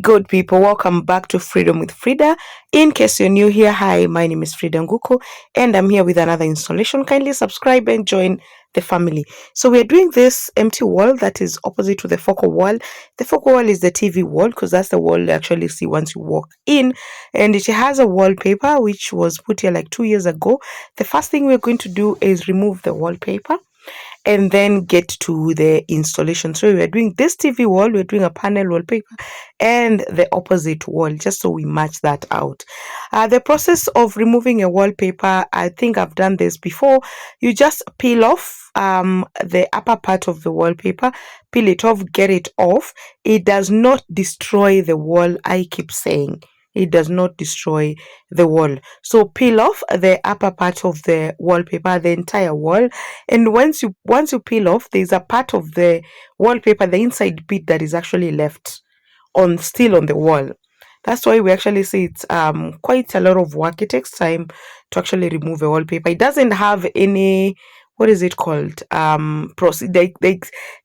good people, welcome back to Freedom with Frida. In case you're new here, hi, my name is Fridah Nguku and I'm here with another installation. Kindly subscribe and join the family. So we're doing this empty wall that is opposite to the focal wall. The focal wall is the TV wall because that's the wall you actually see once you walk in, and it has a wallpaper which was put here like 2 years ago. The first thing we're going to do is remove the wallpaper and then get to the installation. So we're doing this TV wall, we're doing a panel wallpaper and the opposite wall, just so we match that out. The process of removing a wallpaper, I think I've done this before. You just peel off the upper part of the wallpaper, peel it off, get it off. It does not destroy the wall. I keep saying it does not destroy the wall. So peel off the upper part of the wallpaper, the entire wall, and once you peel off, there's a part of the wallpaper, the inside bit, that is actually left still on the wall. That's why we actually say it's quite a lot of work. It takes time to actually remove a wallpaper. It doesn't have any, what is it called,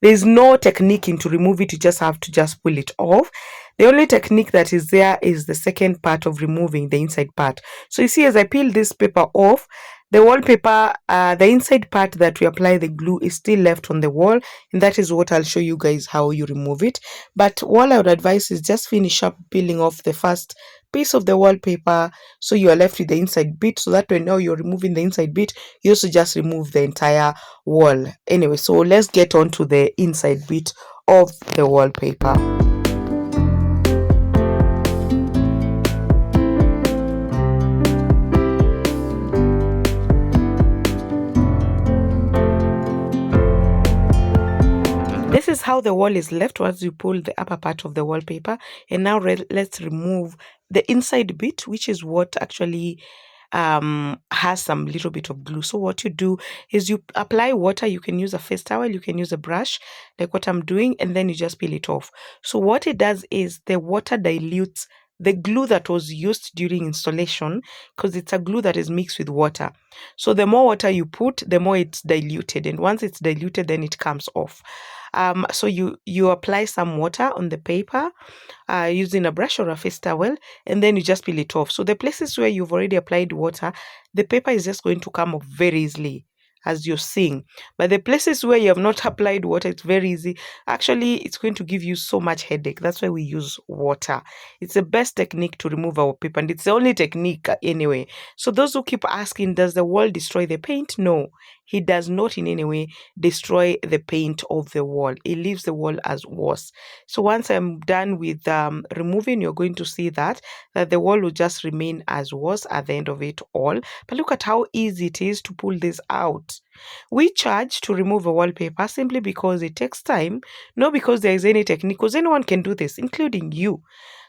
there's no technique in to remove it. You just have to just pull it off. The only technique that is there is the second part of removing the inside part. So you see, as I peel this paper off, the wallpaper, the inside part that we apply the glue is still left on the wall, and that is what I'll show you guys how you remove it. But all I would advise is just finish up peeling off the first piece of the wallpaper, so you are left with the inside bit, so that when now you're removing the inside bit, you also just remove the entire wall. Anyway, so let's get on to the inside bit of the wallpaper. This is how the wall is left once you pull the upper part of the wallpaper. And now let's remove the inside bit, which is what actually has some little bit of glue. So what you do is you apply water. You can use a face towel, you can use a brush like what I'm doing, and then you just peel it off. So what it does is the water dilutes the glue that was used during installation, because it's a glue that is mixed with water. So the more water you put, the more it's diluted, and once it's diluted, then it comes off. So you apply some water on the paper using a brush or a face towel, and then you just peel it off. So the places where you've already applied water, the paper is just going to come off very easily, as you're seeing. But the places where you have not applied water, it's very easy. Actually, it's going to give you so much headache. That's why we use water. It's the best technique to remove our paper, and it's the only technique anyway. So those who keep asking, does the wall destroy the paint? No, it does not in any way destroy the paint of the wall. It leaves the wall as was. So once I'm done with removing, you're going to see that the wall will just remain as was at the end of it all. But look at how easy it is to pull this out. We charge to remove a wallpaper simply because it takes time, not because there is any technique, because anyone can do this, including you.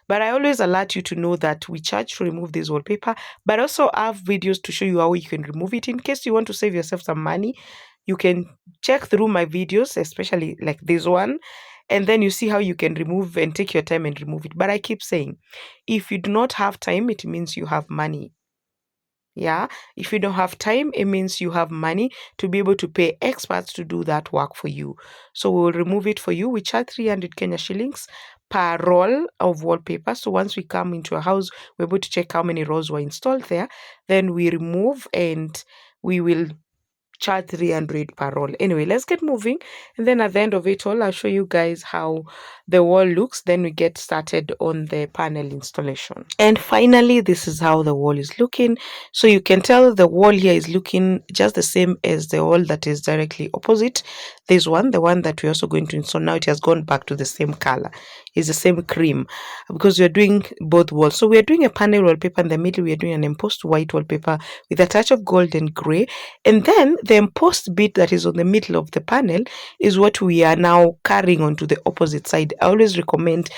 But I always alert you to know that we charge to remove this wallpaper, but also have videos to show you how you can remove it. In case you want to save yourself some money, you can check through my videos, especially like this one, and then you see how you can remove and take your time and remove it. But I keep saying, if you do not have time, it means you have money. Yeah, if you don't have time, it means you have money to be able to pay experts to do that work for you. So we'll remove it for you. We charge 300 Kenya shillings per roll of wallpaper. So once we come into a house, we're able to check how many rolls were installed there. Then we remove, and we will charge 300 per roll. Anyway, let's get moving, and then at the end of it all, I'll show you guys how the wall looks. Then we get started on the panel installation. And finally, this is how the wall is looking. So you can tell the wall here is looking just the same as the wall that is directly opposite this one, the one that we're also going to install now. It has gone back to the same color. It's the same cream, because we're doing both walls. So we're doing a panel wallpaper in the middle. We're doing an embossed white wallpaper with a touch of gold and gray, and then the embossed bit that is on the middle of the panel is what we are now carrying onto the opposite side. I always recommend,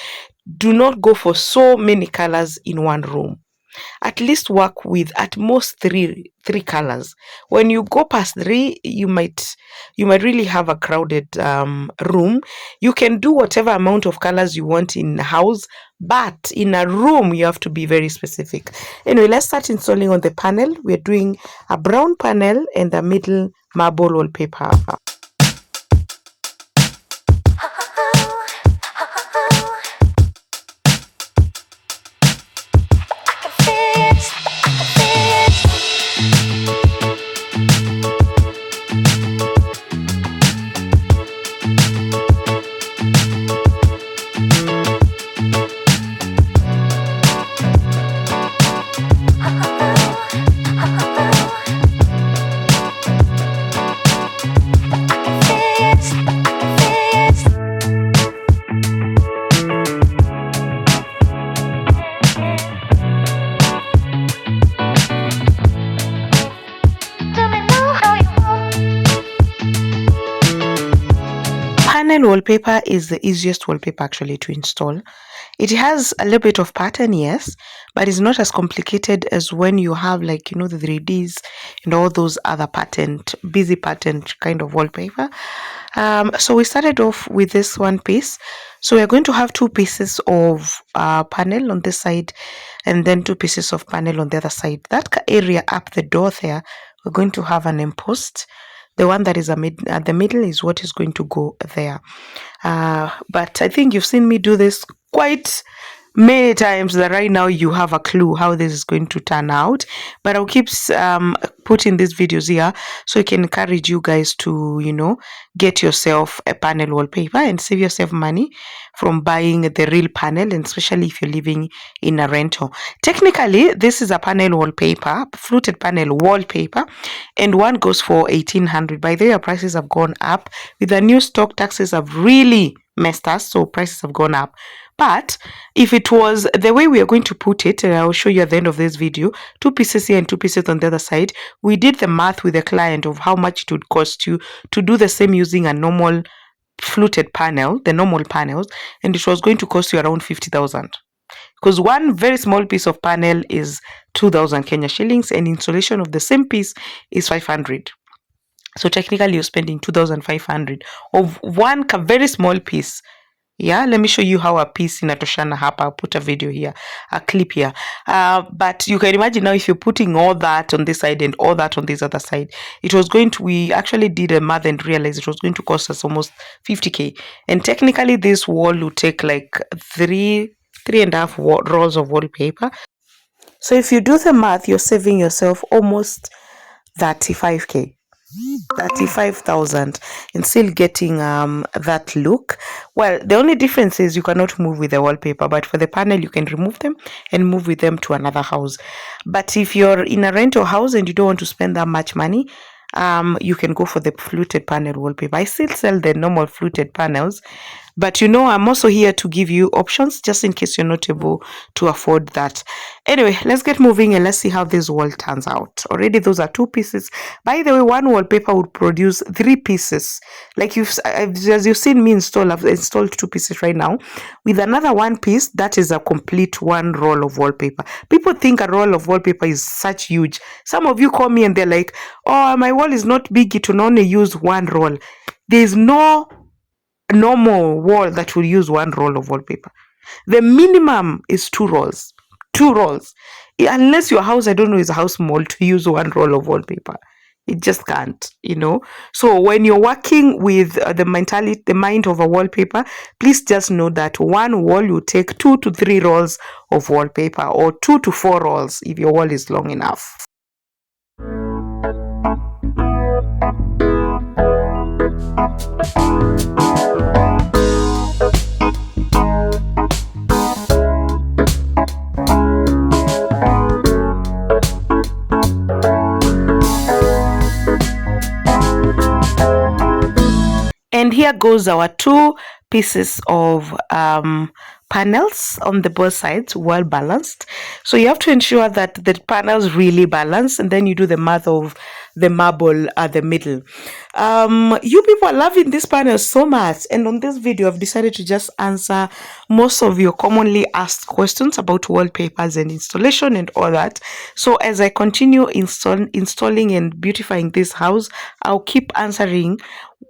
do not go for so many colors in one room. At least work with at most three colors. When you go past three, you might really have a crowded room. You can do whatever amount of colors you want in a house, but in a room you have to be very specific. Anyway, let's start installing on the panel. We're doing a brown panel and a middle marble wallpaper. panel wallpaper is the easiest wallpaper actually to install. It has a little bit of pattern, yes, but it's not as complicated as when you have, like, the 3Ds and all those other patterned, busy patterned kind of wallpaper. So we started off with this one piece. So we're going to have two pieces of panel on this side and then two pieces of panel on the other side. That area up the door there, we're going to have an impost. The one that is at the middle is what is going to go there. But I think you've seen me do this quite many times, that right now you have a clue how this is going to turn out. But I'll keep putting these videos here so I can encourage you guys to get yourself a panel wallpaper and save yourself money from buying the real panel, and especially if you're living in a rental. Technically, this is a panel wallpaper, fluted panel wallpaper, and one goes for 1,800. By the way, prices have gone up with the new stock. Taxes have really messed us, so prices have gone up. But if it was the way we are going to put it, and I will show you at the end of this video, two pieces here and two pieces on the other side, we did the math with the client of how much it would cost you to do the same using a normal fluted panel, the normal panels, and it was going to cost you around 50,000. Because one very small piece of panel is 2,000 Kenya shillings, and installation of the same piece is 500. So technically you're spending 2,500 of one very small piece. Yeah, let me show you how a piece inatoshana hapa. I'll put a video here, a clip here. But you can imagine now if you're putting all that on this side and all that on this other side, we actually did a math and realized it was going to cost us almost 50K. And technically this wall would take like three and a half rolls of wallpaper. So if you do the math, you're saving yourself almost 35K. 35,000 and still getting that look. Well, the only difference is you cannot move with the wallpaper, but for the panel you can remove them and move with them to another house. But if you're in a rental house and you don't want to spend that much money, you can go for the fluted panel wallpaper. I still sell the normal fluted panels, but I'm also here to give you options just in case you're not able to afford that. Anyway, let's get moving and let's see how this wall turns out. Already those are two pieces. By the way, one wallpaper would produce three pieces. Like as you've seen me install, I've installed two pieces right now. With another one piece, that is a complete one roll of wallpaper. People think a roll of wallpaper is such huge. Some of you call me and they're like, oh, my wall is not big, it will only use one roll. There's no normal wall that will use one roll of wallpaper. The minimum is two rolls. Unless your house, I don't know, is a house small to use one roll of wallpaper. It just can't. So when you're working with the mind of a wallpaper, please just know that one wall will take 2 to 3 rolls of wallpaper, or 2 to 4 rolls if your wall is long enough. And here goes our two pieces of panels on the both sides, well balanced. So you have to ensure that the panels really balance, and then you do the math of the marble at the middle. You people are loving this panel so much, and on this video I've decided to just answer most of your commonly asked questions about wallpapers and installation and all that. So as I continue installing and beautifying this house, I'll keep answering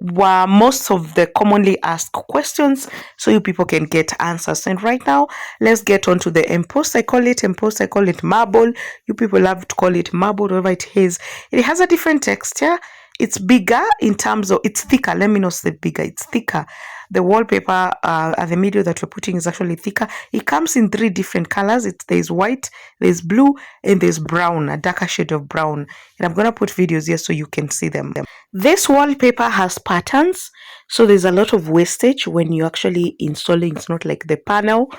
most of the commonly asked questions so you people can get answers. And right now, let's get on to the empost. I call it marble. You people love to call it marble, whatever it is. It has a different texture. It's bigger in terms of, it's thicker. Let me not say bigger, it's thicker. The wallpaper at the middle that we're putting is actually thicker. It comes in 3 different colors. There's white, there's blue, and there's brown, a darker shade of brown. And I'm going to put videos here so you can see them. This wallpaper has patterns, so there's a lot of wastage when you're actually installing. It's not like the panel.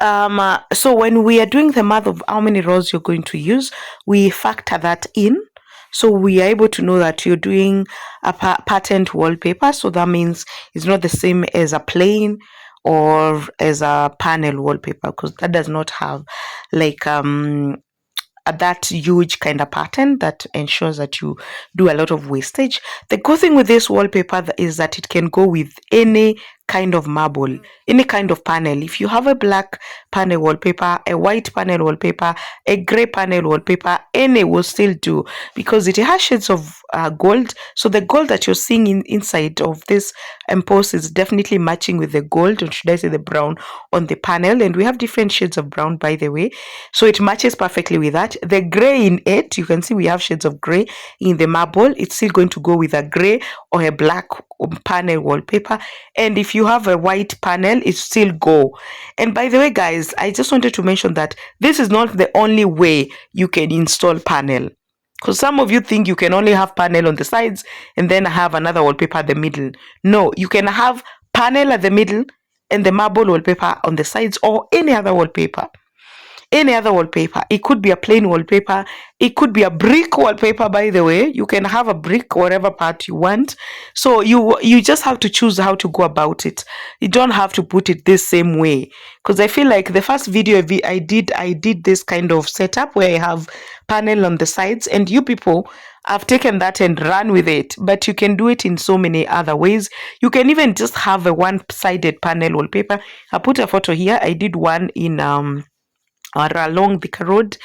So when we are doing the math of how many rolls you're going to use, we factor that in. So we are able to know that you're doing a patterned wallpaper. So that means it's not the same as a plain or as a panel wallpaper, because that does not have like that huge kind of pattern that ensures that you do a lot of wastage. The good thing with this wallpaper is that it can go with any kind of marble, any kind of panel. If you have a black panel wallpaper, a white panel wallpaper, a gray panel wallpaper, any will still do, because it has shades of gold. So the gold that you're seeing inside of this emboss is definitely matching with the gold, or should I say the brown on the panel. And we have different shades of brown, by the way, so it matches perfectly with that. The gray in it, you can see we have shades of gray in the marble. It's still going to go with a gray or a black panel wallpaper. And if you have a white panel, it still go. And by the way, guys, I just wanted to mention that this is not the only way you can install panel, because some of you think you can only have panel on the sides and then have another wallpaper at the middle. No, you can have panel at the middle and the marble wallpaper on the sides, or any other wallpaper. Any other wallpaper. It could be a plain wallpaper. It could be a brick wallpaper, by the way. You can have a brick whatever part you want. So you just have to choose how to go about it. You don't have to put it this same way, because I feel like the first video I did this kind of setup where I have panel on the sides, and you people have taken that and run with it. But you can do it in so many other ways. You can even just have a one-sided panel wallpaper. I put a photo here. I did one in or along the road,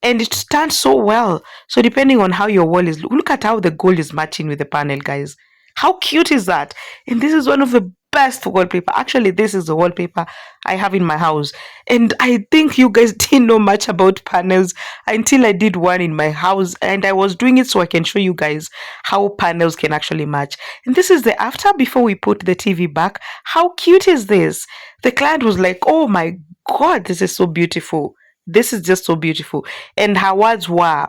and it stands so well. So depending on how your wall is, look at how the gold is matching with the panel, guys. How cute is that? And this is one of the best wallpaper. Actually, this is the wallpaper I have in my house, and I think you guys didn't know much about panels until I did one in my house, and I was doing it so I can show you guys how panels can actually match. And this is the after, before we put the TV back. How cute is this? The client was like, oh my God, this is so beautiful. This is just so beautiful. And her words were,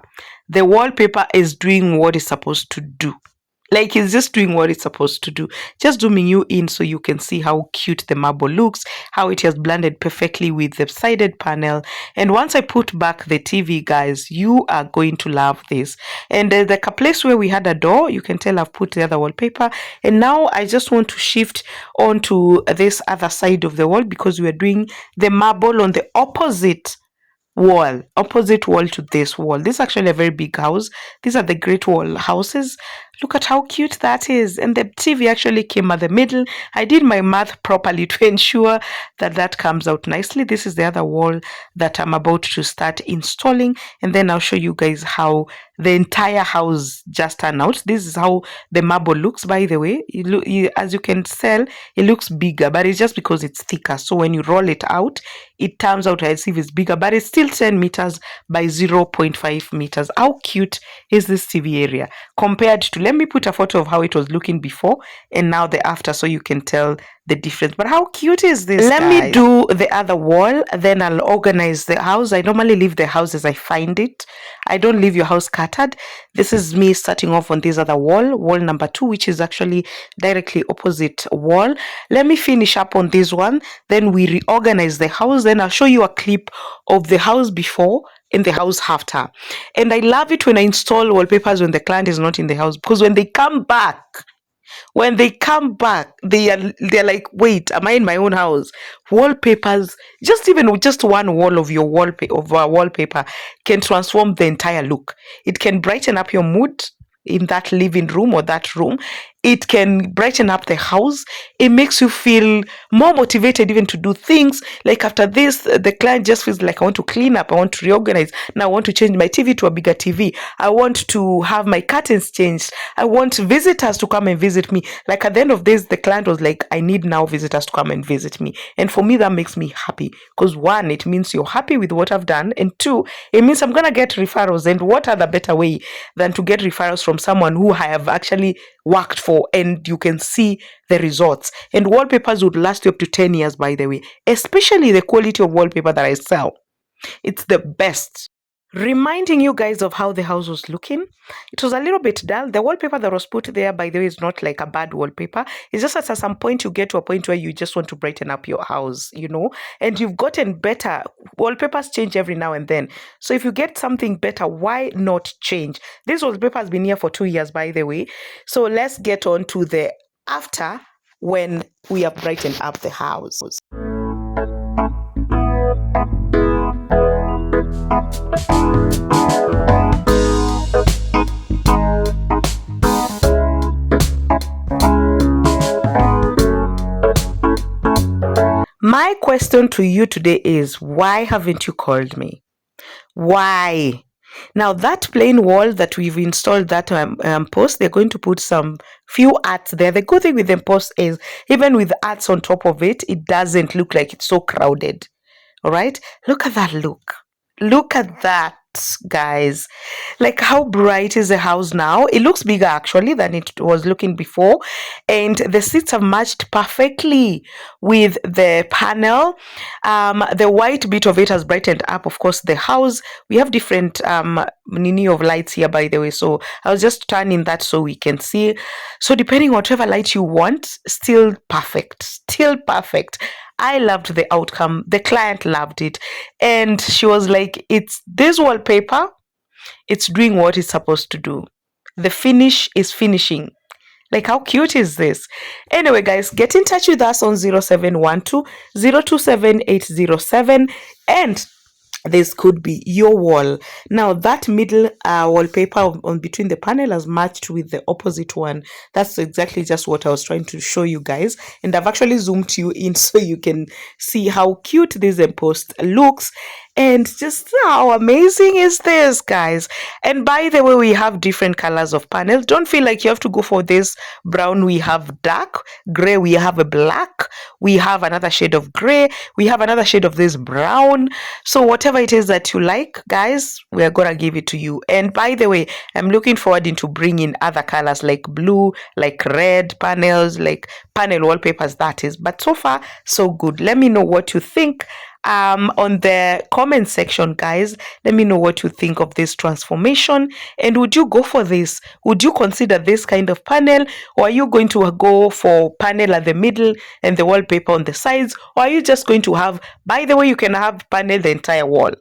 the wallpaper is doing what it's supposed to do. Like, it's just doing what it's supposed to do. Just zooming you in so you can see how cute the marble looks, how it has blended perfectly with the sided panel. And once I put back the TV, guys, you are going to love this. And the place where we had a door, you can tell I've put the other wallpaper. And now I just want to shift onto this other side of the wall, because we are doing the marble on the opposite wall to this wall. This is actually a very big house. These are the Greatwall houses. Look at how cute that is. And the TV actually came at the middle. I did my math properly to ensure that that comes out nicely. This is the other wall that I'm about to start installing, and then I'll show you guys how the entire house just turned out. This is how the marble looks, by the way. As you can tell, it looks bigger, but it's just because it's thicker. So when you roll it out, it turns out as if it's bigger, but it's still 10 meters by 0.5 meters. How cute is this TV area compared to, let me put a photo of how it was looking before and now the after, so you can tell the difference. But how cute is this, Let me do the other wall, then I'll organize the house. I normally leave the house as I find it. I don't leave your house scattered. This is me starting off on this other wall number 2, which is actually directly opposite wall. Let me finish up on this one, then we reorganize the house. Then I'll show you a clip of the house before in the house after. And I love it when I install wallpapers when the client is not in the house, because when they come back, they're like, wait, am I in my own house? Wallpapers, just one wall of your wallpaper can transform the entire look. It can brighten up your mood in that living room or that room. It can brighten up the house. It makes you feel more motivated even to do things. Like after this, the client just feels like, I want to clean up, I want to reorganize. Now I want to change my TV to a bigger TV. I want to have my curtains changed. I want visitors to come and visit me. Like at the end of this, the client was like, I need now visitors to come and visit me. And for me, that makes me happy, because 1, it means you're happy with what I've done. And 2, it means I'm going to get referrals. And what other better way than to get referrals from someone who I have actually worked for, and you can see the results. And wallpapers would last you up to 10 years, by the way, especially the quality of wallpaper that I sell. It's the best. Reminding you guys of how the house was looking. It was a little bit dull. The wallpaper that was put there, by the way, is not like a bad wallpaper. It's just that at some point you get to a point where you just want to brighten up your house, and you've gotten better. Wallpapers change every now and then. So if you get something better, why not change? This wallpaper has been here for 2 years, by the way. So let's get on to the after, when we have brightened up the house. My question to you today is, why haven't you called me? Why? Now that plain wall that we've installed, that post, they're going to put some few arts there. The good thing with the post is, even with arts on top of it, it doesn't look like it's so crowded. All right, look at that. Look at that, guys. Like, how bright is the house now? It looks bigger actually than it was looking before, and the seats have matched perfectly with the panel. The white bit of it has brightened up, of course, the house. We have different mini of lights here, by the way, so I was just turning that so we can see. So depending on whatever light you want, still perfect. I loved the outcome. The client loved it. And she was like, it's this wallpaper, it's doing what it's supposed to do. The finish is finishing. Like, how cute is this? Anyway, guys, get in touch with us on 0712 027807, and this could be your wall. Now that middle wallpaper on between the panel has matched with the opposite one. That's exactly just what I was trying to show you guys, and I've actually zoomed you in so you can see how cute this post looks, and just how amazing is this, guys. And by the way, we have different colors of panels. Don't feel like you have to go for this brown. We have dark gray, we have a black, we have another shade of gray, we have another shade of this brown. So whatever it is that you like, guys, we are gonna give it to you. And by the way, I'm looking forward into bringing other colors like blue, like red panels, like panel wallpapers, that is. But so far so good. Let me know what you think on the comment section, guys. Let me know what you think of this transformation, and would you go for this? Would you consider this kind of panel, or are you going to go for panel at the middle and the wallpaper on the sides, or are you just going to have, by the way, you can have panel the entire wall.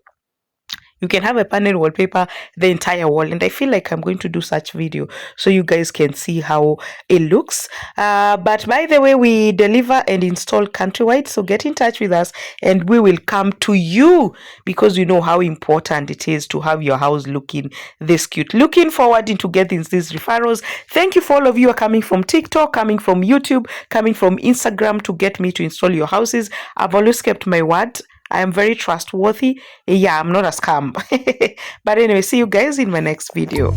You can have a panel wallpaper the entire wall, and I feel like I'm going to do such video so you guys can see how it looks. But by the way, we deliver and install countrywide, so get in touch with us and we will come to you, because you know how important it is to have your house looking this cute. Looking forward into getting these referrals. Thank you for all of you who are coming from TikTok, coming from YouTube, coming from Instagram to get me to install your houses. I've always kept my word. I am very trustworthy. Yeah, I'm not a scam. But anyway, see you guys in my next video.